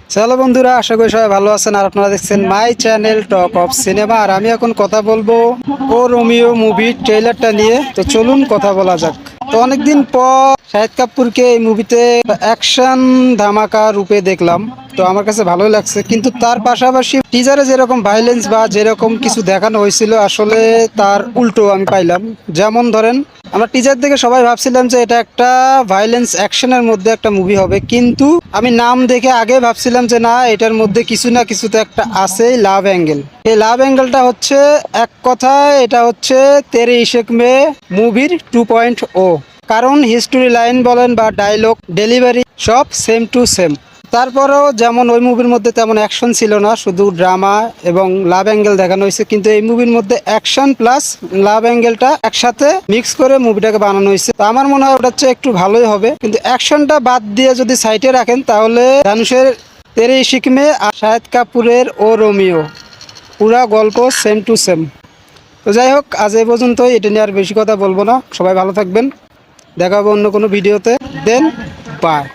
চলো বন্ধুরা, আশা করি সবাই ভালো আছেন। আর আপনারা দেখছেন my channel talk of cinema. আর আমি এখন কথা বলবো ও রোমিও মুভির ট্রেলারটা নিয়ে। তো চলুন কথা বলা যাক। তো অনেকদিন পর শাহিদ কাপুরকে এই মুভিতে অ্যাকশন ধামাকা রূপে দেখলাম। তো আমার কাছে ভালোই লাগছে, কিন্তু তার পাশাপাশি টিজারে যেরকম ভাইলেন্স বা যেরকম কিছু দেখানো হয়েছিল, আসলে তার উল্টো আমি পাইলাম। যেমন ধরেন, আমরা টিজার দেখে সবাই ভাবছিলাম যে এটা একটা ভাইলেন্স অ্যাকশনের মধ্যে একটা মুভি হবে, কিন্তু আমি নাম দেখে আগে ভাবছিলাম যে না, এটার মধ্যে কিছু না কিছু তো একটা আছেই, লাভ অ্যাঙ্গেল। এই লাভ অ্যাঙ্গেলটা হচ্ছে, এক কথায় এটা হচ্ছে তেরে ইশেক মে মুভির 2.0। কারণ হিস্টোরি লাইন বলেন বা ডায়লগ ডেলিভারি সব সেম টু সেম। তারপরেও যেমন ওই মুভির মধ্যে তেমন অ্যাকশন ছিল না, শুধু ড্রামা এবং লাভ অ্যাঙ্গেল দেখানো হয়েছে, কিন্তু এই মুভির মধ্যে অ্যাকশন প্লাস লাভ অ্যাঙ্গেলটা একসাথে মিক্স করে মুভিটাকে বানানো হয়েছে। তো আমার মনে হয় ওটা হচ্ছে একটু ভালোই হবে, কিন্তু অ্যাকশনটা বাদ দিয়ে যদি সাইডে রাখেন, তাহলে ধানুষের তেরে ইশিক মে আর শাহিদ কাপুরের ও রোমিও পুরা গল্প সেম টু সেম। তো যাই হোক, আজ এই পর্যন্তই। এটা নিয়ে আর বেশি কথা বলবো না। সবাই ভালো থাকবেন, দেখা হবে অন্য কোনো ভিডিওতে। দেন বাই।